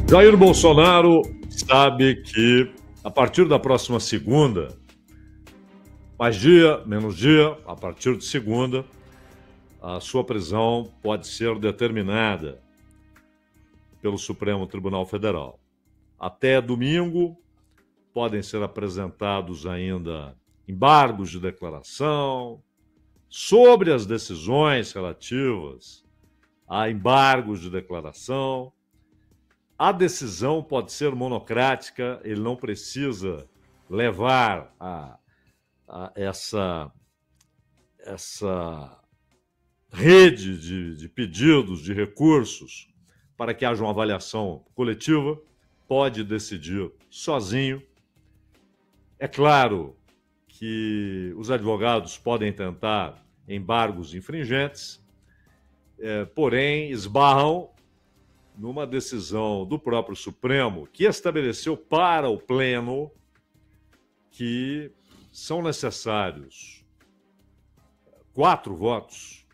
Jair Bolsonaro sabe que, a partir da próxima segunda, mais dia, menos dia, a partir de segunda, a sua prisão pode ser determinada pelo Supremo Tribunal Federal. Até domingo, podem ser apresentados ainda embargos de declaração sobre as decisões relativas a embargos de declaração. A decisão pode ser monocrática, ele não precisa levar a essa rede de pedidos, de recursos, para que haja uma avaliação coletiva, pode decidir sozinho. É claro que os advogados podem tentar embargos infringentes, porém esbarram numa decisão do próprio Supremo que estabeleceu para o Pleno que são necessários 4 votos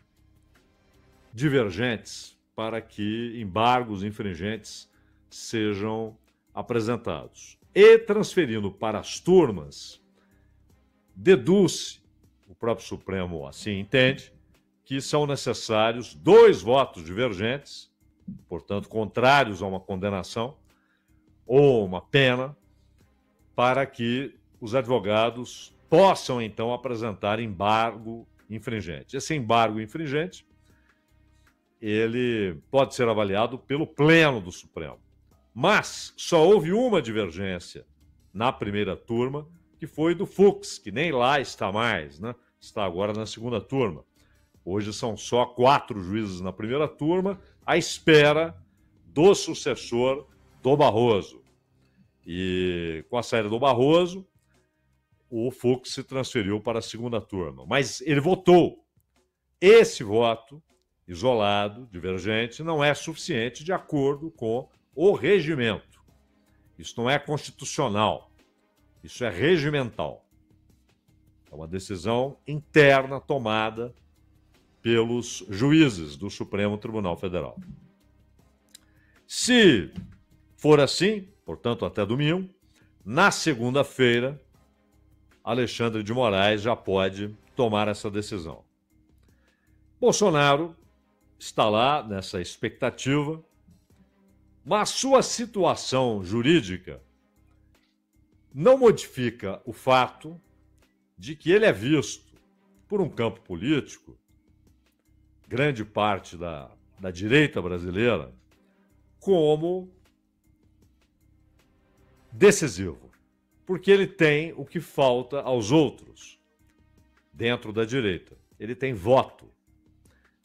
divergentes para que embargos infringentes sejam apresentados. E transferindo para as turmas, deduz, o próprio Supremo assim entende, que são necessários 2 votos divergentes, portanto, contrários a uma condenação ou uma pena, para que os advogados possam, então, apresentar embargo infringente. Esse embargo infringente, ele pode ser avaliado pelo Pleno do Supremo. Mas só houve uma divergência na primeira turma, que foi do Fux, que nem lá está mais, né? Está agora na segunda turma. Hoje são só 4 juízes na primeira turma, à espera do sucessor do Barroso. E com a saída do Barroso, o Fux se transferiu para a segunda turma. Mas ele votou. Esse voto isolado, divergente, não é suficiente de acordo com o regimento. Isso não é constitucional. Isso é regimental. É uma decisão interna tomada pelos juízes do Supremo Tribunal Federal. Se for assim, portanto, até domingo, na segunda-feira, Alexandre de Moraes já pode tomar essa decisão. Bolsonaro está lá nessa expectativa, mas sua situação jurídica não modifica o fato de que ele é visto por um campo político, grande parte da direita brasileira, como decisivo, porque ele tem o que falta aos outros dentro da direita. Ele tem voto.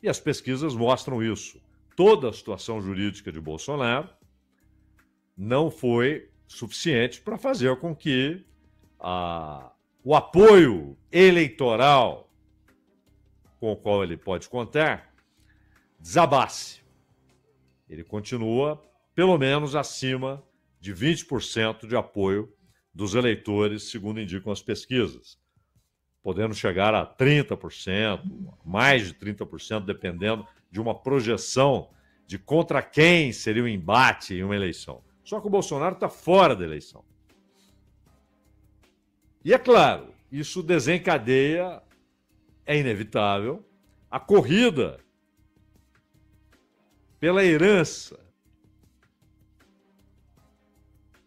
E as pesquisas mostram isso. Toda a situação jurídica de Bolsonaro não foi suficiente para fazer com que o apoio eleitoral com o qual ele pode contar desabasse. Ele continua, pelo menos, acima de 20% de apoio dos eleitores, segundo indicam as pesquisas, podendo chegar a 30%, mais de 30%, dependendo de uma projeção de contra quem seria o embate em uma eleição. Só que o Bolsonaro está fora da eleição. E é claro, isso desencadeia, é inevitável, a corrida pela herança,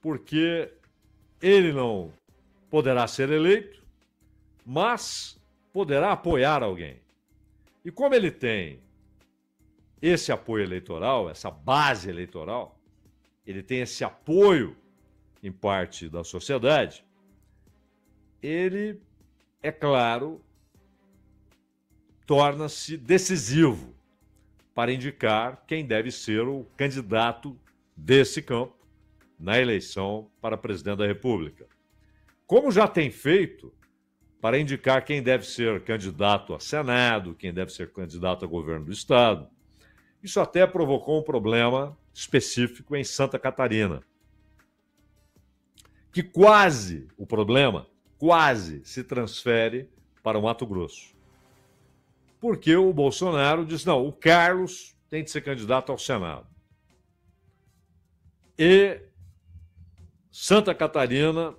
porque ele não poderá ser eleito, mas poderá apoiar alguém. E como ele tem esse apoio eleitoral, essa base eleitoral, ele tem esse apoio em parte da sociedade, ele, é claro, torna-se decisivo para indicar quem deve ser o candidato desse campo na eleição para presidente da República. Como já tem feito para indicar quem deve ser candidato a Senado, quem deve ser candidato a governo do Estado. Isso até provocou um problema específico em Santa Catarina, que o problema quase se transfere para o Mato Grosso. Porque o Bolsonaro diz, não, o Carlos tem de ser candidato ao Senado. E Santa Catarina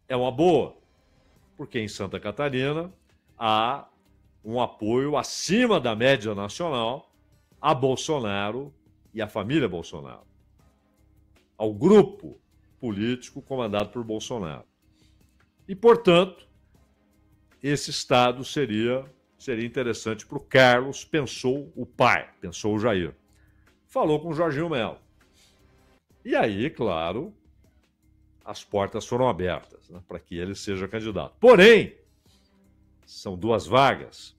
é uma boa, porque em Santa Catarina há um apoio acima da média nacional a Bolsonaro e à família Bolsonaro, ao grupo político comandado por Bolsonaro. E, portanto, esse estado seria interessante para o Carlos, pensou o pai, pensou o Jair. Falou com o Jorginho Melo. E aí, claro, as portas foram abertas, né, para que ele seja candidato. Porém, são 2 vagas.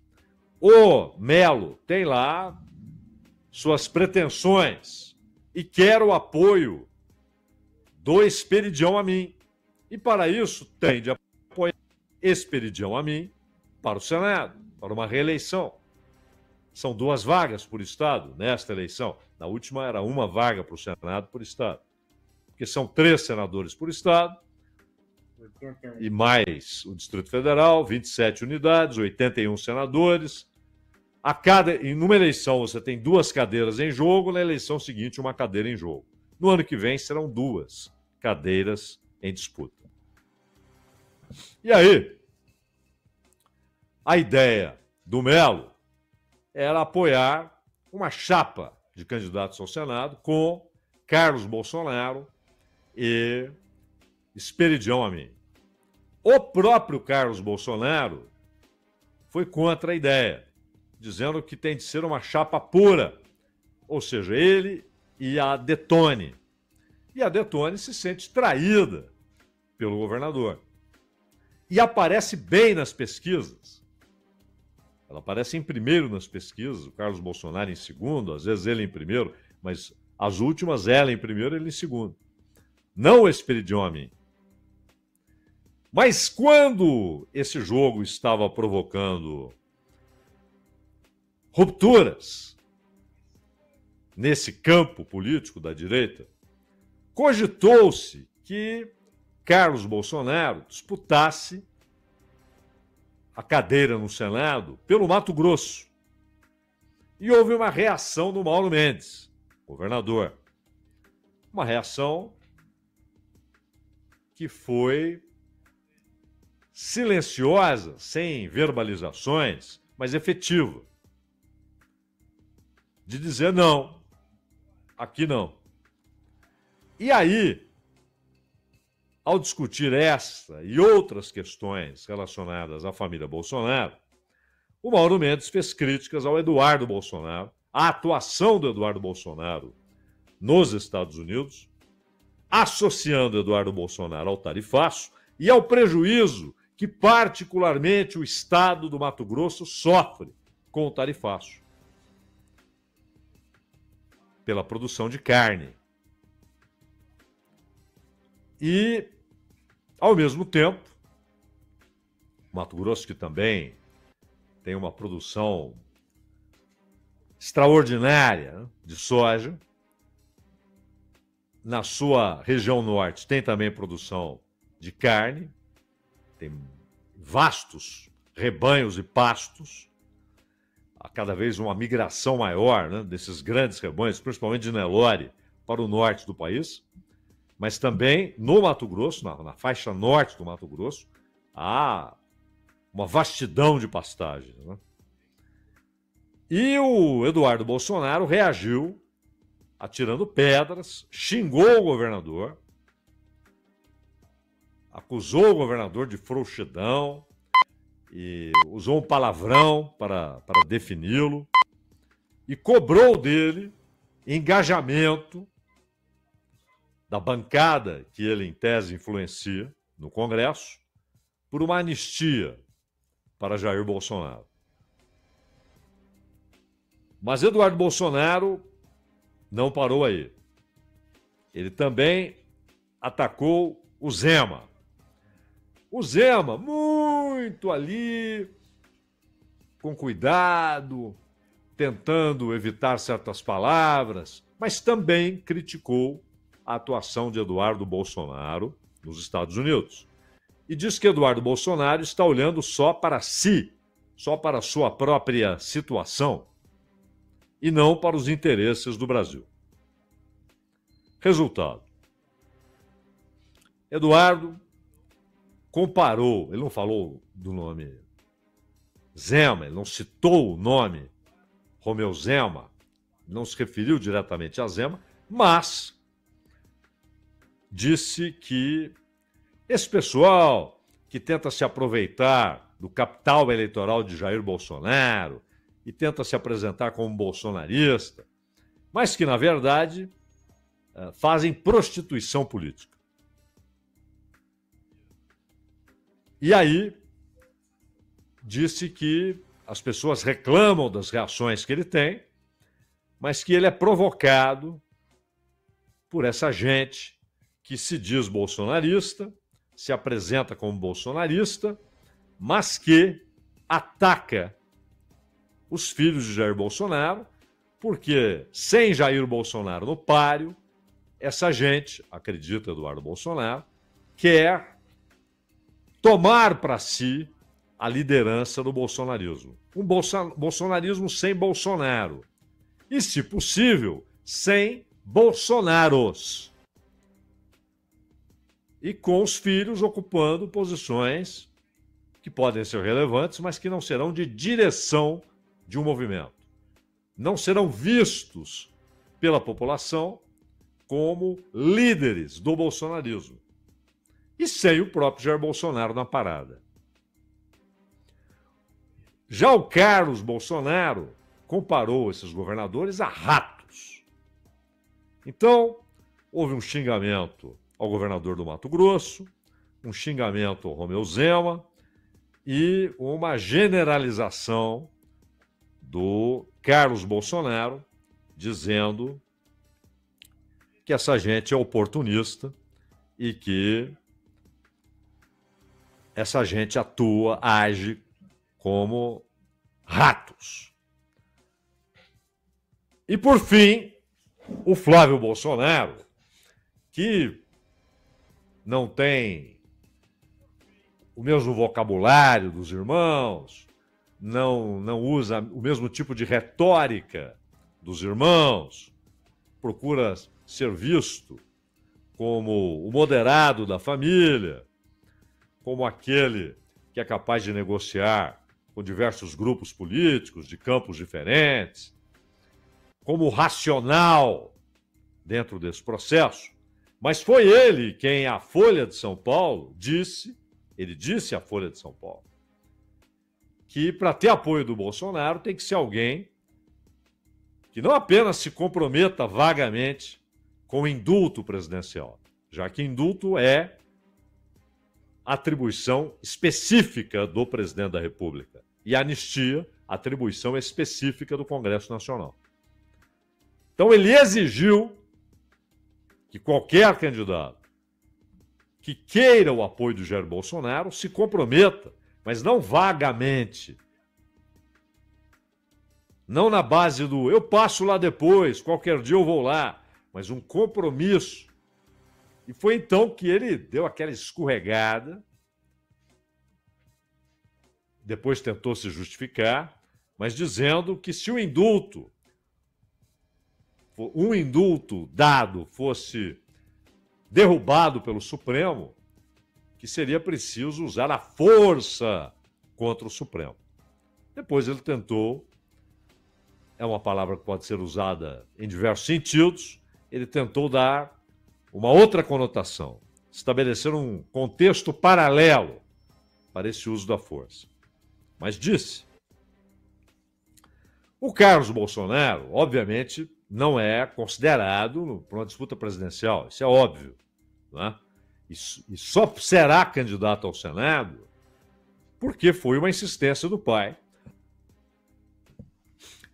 O Melo tem lá suas pretensões e quer o apoio do Esperidião Amin. E para isso tem de apoiar Esperidião Amin para o Senado, para uma reeleição. São 2 vagas por estado nesta eleição. Na última era 1 vaga para o Senado por estado. Porque são 3 senadores por estado, e mais o Distrito Federal, 27 unidades, 81 senadores. Numa eleição você tem 2 cadeiras em jogo, na eleição seguinte 1 cadeira em jogo. No ano que vem serão 2 cadeiras em disputa. E aí, a ideia do Melo era apoiar uma chapa de candidatos ao Senado com Carlos Bolsonaro e Esperidião Amin. O próprio Carlos Bolsonaro foi contra a ideia, dizendo que tem de ser uma chapa pura, ou seja, ele e a Detone. E a Detone se sente traída pelo governador. E aparece bem nas pesquisas. Ela aparece em primeiro nas pesquisas, o Carlos Bolsonaro em segundo, às vezes ele em primeiro, mas as últimas ela em primeiro, ele em segundo. Não o Esperidião Amin. Mas quando esse jogo estava provocando rupturas nesse campo político da direita, cogitou-se que Carlos Bolsonaro disputasse a cadeira no Senado pelo Mato Grosso. E houve uma reação do Mauro Mendes, governador. Uma reação que foi silenciosa, sem verbalizações, mas efetiva. De dizer não, aqui não. E aí, ao discutir essa e outras questões relacionadas à família Bolsonaro, o Mauro Mendes fez críticas ao Eduardo Bolsonaro, à atuação do Eduardo Bolsonaro nos Estados Unidos, associando Eduardo Bolsonaro ao tarifaço e ao prejuízo que particularmente o estado do Mato Grosso sofre com o tarifaço pela produção de carne. E, ao mesmo tempo, Mato Grosso, que também tem uma produção extraordinária, né, de soja, na sua região norte tem também produção de carne, tem vastos rebanhos e pastos, há cada vez uma migração maior, né, desses grandes rebanhos, principalmente de Nelore, para o norte do país, mas também no Mato Grosso, na faixa norte do Mato Grosso, há uma vastidão de pastagens, né? E o Eduardo Bolsonaro reagiu atirando pedras, xingou o governador, acusou o governador de frouxidão e usou um palavrão para defini-lo e cobrou dele engajamento da bancada que ele, em tese, influencia no Congresso por uma anistia para Jair Bolsonaro. Mas Eduardo Bolsonaro não parou aí. Ele também atacou o Zema. O Zema, muito ali, com cuidado, tentando evitar certas palavras, mas também criticou a atuação de Eduardo Bolsonaro nos Estados Unidos. E diz que Eduardo Bolsonaro está olhando só para si, só para a sua própria situação, e não para os interesses do Brasil. Resultado: Eduardo comparou, ele não falou do nome Zema, ele não citou o nome Romeu Zema, não se referiu diretamente a Zema, mas disse que esse pessoal que tenta se aproveitar do capital eleitoral de Jair Bolsonaro e tenta se apresentar como bolsonarista, mas que, na verdade, fazem prostituição política. E aí, disse que as pessoas reclamam das reações que ele tem, mas que ele é provocado por essa gente que se diz bolsonarista, se apresenta como bolsonarista, mas que ataca os filhos de Jair Bolsonaro, porque sem Jair Bolsonaro no páreo, essa gente, acredita Eduardo Bolsonaro, quer tomar para si a liderança do bolsonarismo. Um bolsonarismo sem Bolsonaro. E, se possível, sem Bolsonaros. E com os filhos ocupando posições que podem ser relevantes, mas que não serão de direção de um movimento. Não serão vistos pela população como líderes do bolsonarismo. E sem o próprio Jair Bolsonaro na parada. Já o Carlos Bolsonaro comparou esses governadores a ratos. Então, houve um xingamento ao governador do Mato Grosso, um xingamento ao Romeu Zema e uma generalização do Carlos Bolsonaro, dizendo que essa gente é oportunista e que essa gente atua, age como ratos. E, por fim, o Flávio Bolsonaro, que não tem o mesmo vocabulário dos irmãos, não usa o mesmo tipo de retórica dos irmãos, procura ser visto como o moderado da família, como aquele que é capaz de negociar com diversos grupos políticos de campos diferentes, como racional dentro desse processo. Mas foi ele quem, à Folha de São Paulo, disse à Folha de São Paulo, que para ter apoio do Bolsonaro tem que ser alguém que não apenas se comprometa vagamente com o indulto presidencial, já que indulto é atribuição específica do presidente da República e anistia, atribuição específica do Congresso Nacional. Então ele exigiu que qualquer candidato que queira o apoio de Jair Bolsonaro se comprometa, mas não vagamente. Não na base do eu passo lá depois, qualquer dia eu vou lá, mas um compromisso. E foi então que ele deu aquela escorregada, depois tentou se justificar, mas dizendo que se um indulto dado fosse derrubado pelo Supremo, que seria preciso usar a força contra o Supremo. Depois ele tentou, é uma palavra que pode ser usada em diversos sentidos, ele tentou dar uma outra conotação, estabelecer um contexto paralelo para esse uso da força. Mas disse, o Carlos Bolsonaro, obviamente, não é considerado para uma disputa presidencial, isso é óbvio, né? E só será candidato ao Senado porque foi uma insistência do pai.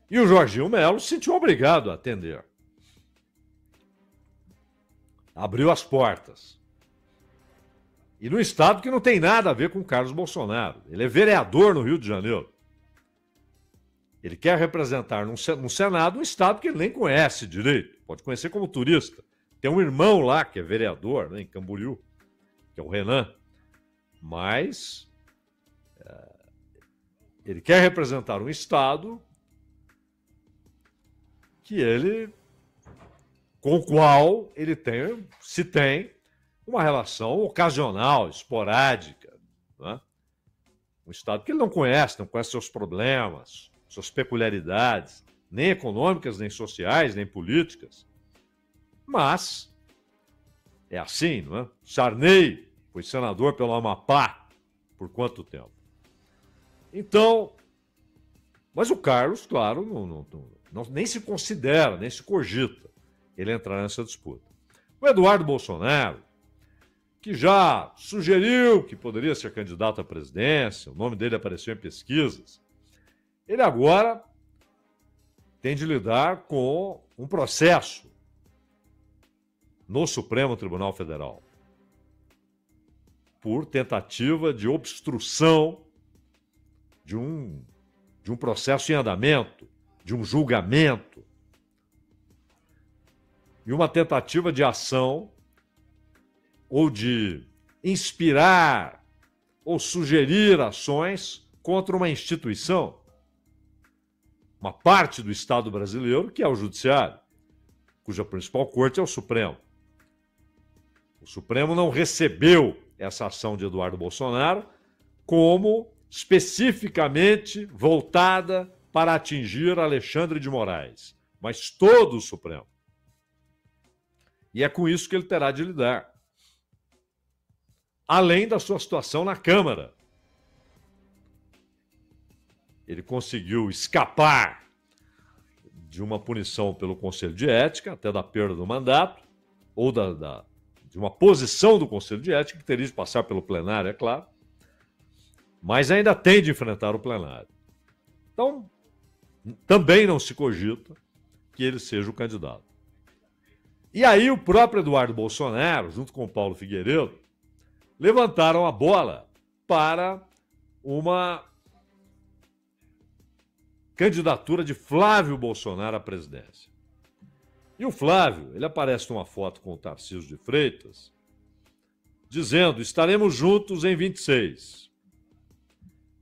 E o Jorginho Melo se sentiu obrigado a atender. Abriu as portas. E no estado que não tem nada a ver com o Carlos Bolsonaro. Ele é vereador no Rio de Janeiro. Ele quer representar no Senado um estado que ele nem conhece direito. Pode conhecer como turista. Tem um irmão lá que é vereador, né, em Camboriú, que é o Renan. Mas ele quer representar um estado que ele com o qual ele se tem uma relação ocasional, esporádica, né? Um Estado que ele não conhece seus problemas, suas peculiaridades, nem econômicas, nem sociais, nem políticas. Mas é assim, não é? Sarney foi senador pelo Amapá por quanto tempo? Então, mas o Carlos, claro, nem se considera, nem se cogita ele entrar nessa disputa. O Eduardo Bolsonaro, que já sugeriu que poderia ser candidato à presidência, o nome dele apareceu em pesquisas, ele agora tem de lidar com um processo no Supremo Tribunal Federal por tentativa de obstrução de um processo em andamento, de um julgamento e uma tentativa de ação ou de inspirar ou sugerir ações contra uma instituição, uma parte do Estado brasileiro, que é o Judiciário, cuja principal corte é o Supremo. O Supremo não recebeu essa ação de Eduardo Bolsonaro como especificamente voltada para atingir Alexandre de Moraes, mas todo o Supremo. E é com isso que ele terá de lidar. Além da sua situação na Câmara. Ele conseguiu escapar de uma punição pelo Conselho de Ética, até da perda do mandato, ou de uma posição do Conselho de Ética, que teria de passar pelo plenário, é claro, mas ainda tem de enfrentar o plenário. Então, também não se cogita que ele seja o candidato. E aí o próprio Eduardo Bolsonaro, junto com o Paulo Figueiredo, levantaram a bola para uma candidatura de Flávio Bolsonaro à presidência. E o Flávio, ele aparece numa foto com o Tarcísio de Freitas, dizendo, estaremos juntos em 26.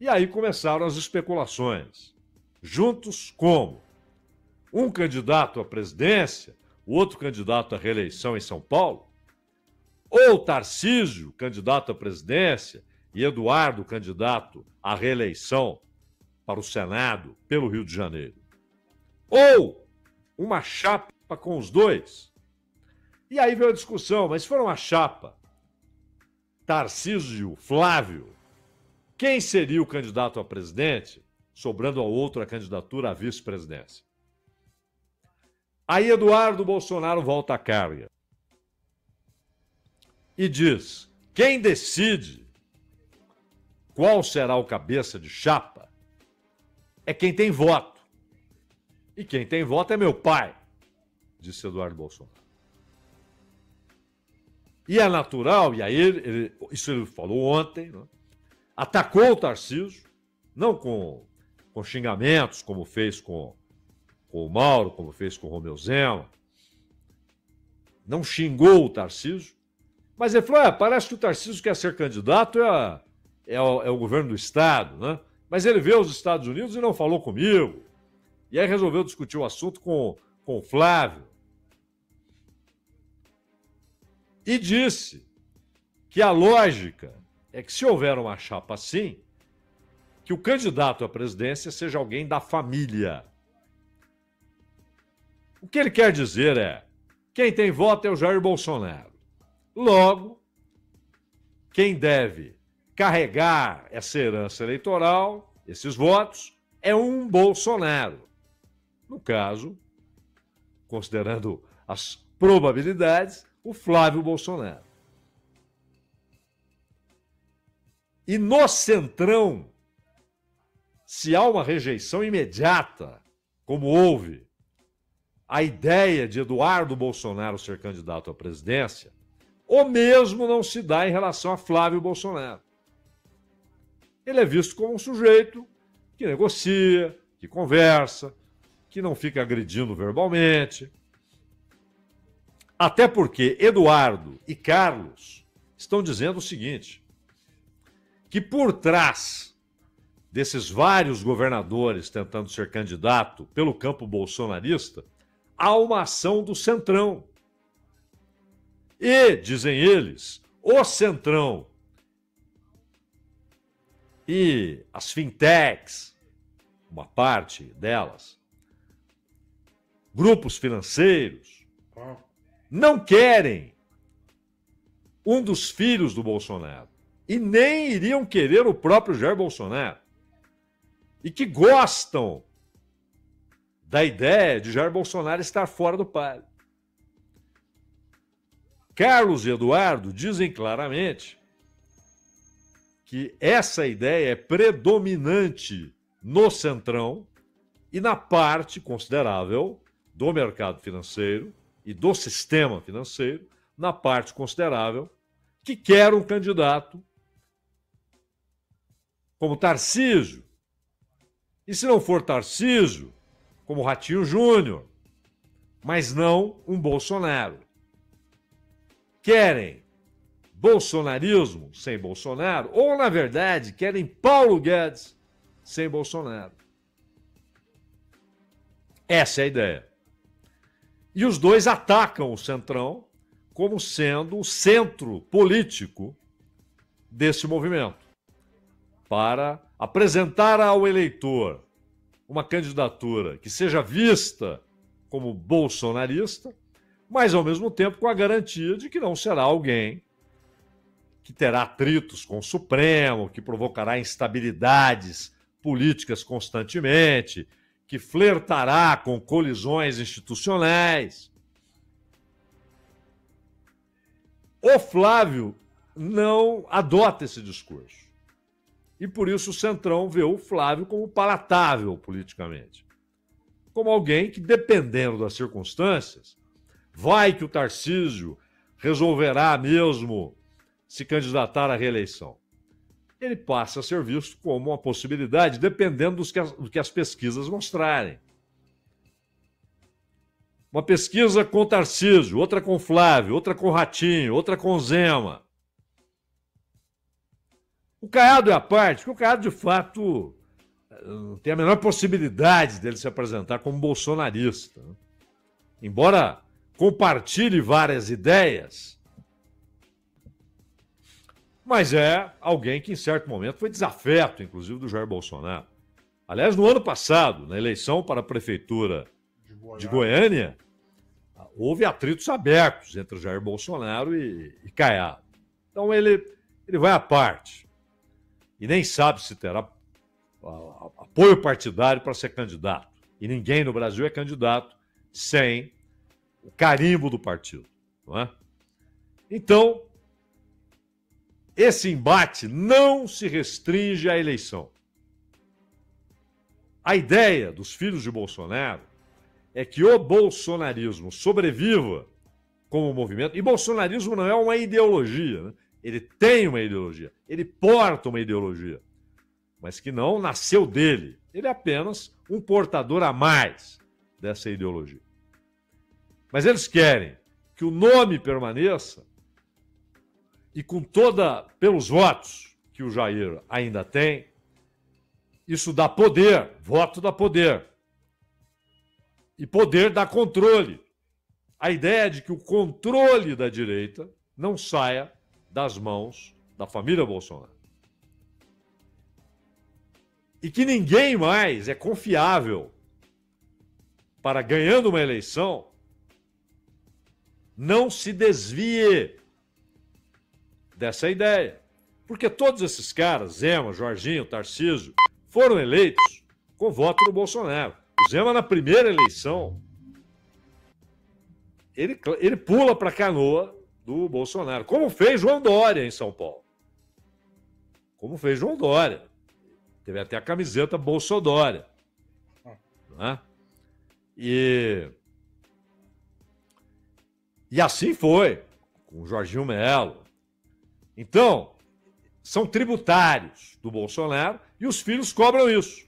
E aí começaram as especulações. Juntos como? Um candidato à presidência, o outro candidato à reeleição em São Paulo? Ou Tarcísio, candidato à presidência, e Eduardo, candidato à reeleição para o Senado pelo Rio de Janeiro? Ou uma chapa com os dois? E aí veio a discussão, mas se for uma chapa, Tarcísio, Flávio, quem seria o candidato a presidente, sobrando ao outro a candidatura à vice-presidência? Aí Eduardo Bolsonaro volta à carga e diz, quem decide qual será o cabeça de chapa é quem tem voto. E quem tem voto é meu pai, disse Eduardo Bolsonaro. E é natural, e aí isso ele falou ontem, né? Atacou o Tarcísio, não com xingamentos, como fez com o Mauro, como fez com o Romeu Zema, não xingou o Tarcísio, mas ele falou, parece que o Tarcísio quer ser candidato é o governo do Estado, né? Mas ele veio aos Estados Unidos e não falou comigo. E aí resolveu discutir o assunto com o Flávio. E disse que a lógica é que se houver uma chapa assim, que o candidato à presidência seja alguém da família. O que ele quer dizer é, quem tem voto é o Jair Bolsonaro. Logo, quem deve carregar essa herança eleitoral, esses votos, é um Bolsonaro. No caso, considerando as probabilidades, o Flávio Bolsonaro. E no Centrão, se há uma rejeição imediata, como houve, a ideia de Eduardo Bolsonaro ser candidato à presidência, o mesmo não se dá em relação a Flávio Bolsonaro. Ele é visto como um sujeito que negocia, que conversa, que não fica agredindo verbalmente. Até porque Eduardo e Carlos estão dizendo o seguinte, que por trás desses vários governadores tentando ser candidato pelo campo bolsonarista, há uma ação do Centrão. E, dizem eles, o Centrão e as fintechs, uma parte delas, grupos financeiros, não querem um dos filhos do Bolsonaro e nem iriam querer o próprio Jair Bolsonaro e que gostam da ideia de Jair Bolsonaro estar fora do páreo. Carlos e Eduardo dizem claramente que essa ideia é predominante no Centrão e na parte considerável do mercado financeiro e do sistema financeiro, na parte considerável, que quer um candidato como Tarcísio. E se não for Tarcísio, como Ratinho Júnior, mas não um Bolsonaro. Querem bolsonarismo sem Bolsonaro, ou, na verdade, querem Paulo Guedes sem Bolsonaro. Essa é a ideia. E os dois atacam o Centrão como sendo o centro político desse movimento, para apresentar ao eleitor uma candidatura que seja vista como bolsonarista, mas, ao mesmo tempo, com a garantia de que não será alguém que terá atritos com o Supremo, que provocará instabilidades políticas constantemente, que flertará com colisões institucionais. O Flávio não adota esse discurso. E por isso o Centrão vê o Flávio como palatável politicamente. Como alguém que, dependendo das circunstâncias, vai que o Tarcísio resolverá mesmo se candidatar à reeleição. Ele passa a ser visto como uma possibilidade, dependendo do que as pesquisas mostrarem. Uma pesquisa com Tarcísio, outra com Flávio, outra com Ratinho, outra com Zema. O Caiado é a parte, porque o Caiado, de fato, não tem a menor possibilidade dele se apresentar como bolsonarista. Embora compartilhe várias ideias, mas é alguém que, em certo momento, foi desafeto, inclusive, do Jair Bolsonaro. Aliás, no ano passado, na eleição para a prefeitura de Goiânia, houve atritos abertos entre Jair Bolsonaro e Caiado. Então, ele vai à parte. E nem sabe se terá apoio partidário para ser candidato. E ninguém no Brasil é candidato sem o carimbo do partido. Não é? Então, esse embate não se restringe à eleição. A ideia dos filhos de Bolsonaro é que o bolsonarismo sobreviva como movimento, e bolsonarismo não é uma ideologia, né? Ele tem uma ideologia, ele porta uma ideologia, mas que não nasceu dele. Ele é apenas um portador a mais dessa ideologia. Mas eles querem que o nome permaneça e pelos votos que o Jair ainda tem, isso dá poder, voto dá poder. E poder dá controle. A ideia é de que o controle da direita não saia das mãos da família Bolsonaro. E que ninguém mais é confiável para, ganhando uma eleição, não se desvie dessa ideia. Porque todos esses caras, Zema, Jorginho, Tarcísio, foram eleitos com voto do Bolsonaro. O Zema, na primeira eleição, ele pula para a canoa do Bolsonaro, como fez João Dória em São Paulo. Como fez João Dória. Teve até a camiseta Bolsodória. Né? E assim foi, com o Jorginho Melo. Então, são tributários do Bolsonaro e os filhos cobram isso.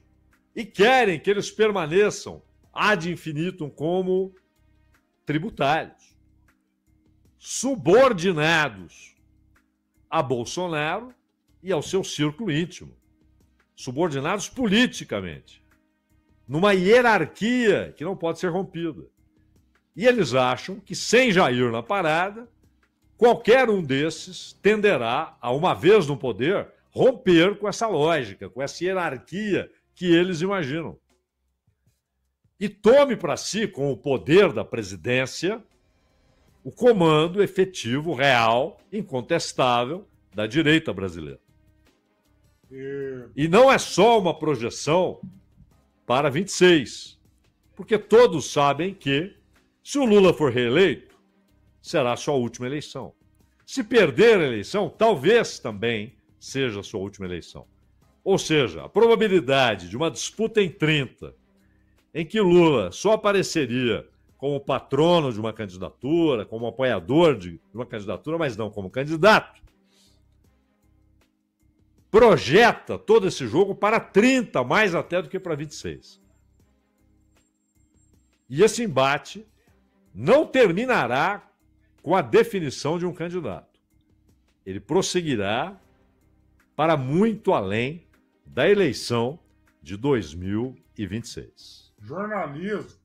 E querem que eles permaneçam ad infinitum como tributários, subordinados a Bolsonaro e ao seu círculo íntimo, subordinados politicamente, numa hierarquia que não pode ser rompida. E eles acham que, sem Jair na parada, qualquer um desses tenderá, a uma vez no poder, romper com essa lógica, com essa hierarquia que eles imaginam. E tome para si, com o poder da presidência, o comando efetivo, real, incontestável da direita brasileira. E não é só uma projeção para 26, porque todos sabem que, se o Lula for reeleito, será a sua última eleição. Se perder a eleição, talvez também seja a sua última eleição. Ou seja, a probabilidade de uma disputa em 30, em que Lula só apareceria como patrono de uma candidatura, como apoiador de uma candidatura, mas não como candidato, projeta todo esse jogo para 30, mais até do que para 26. E esse embate não terminará com a definição de um candidato. Ele prosseguirá para muito além da eleição de 2026. Jornalismo.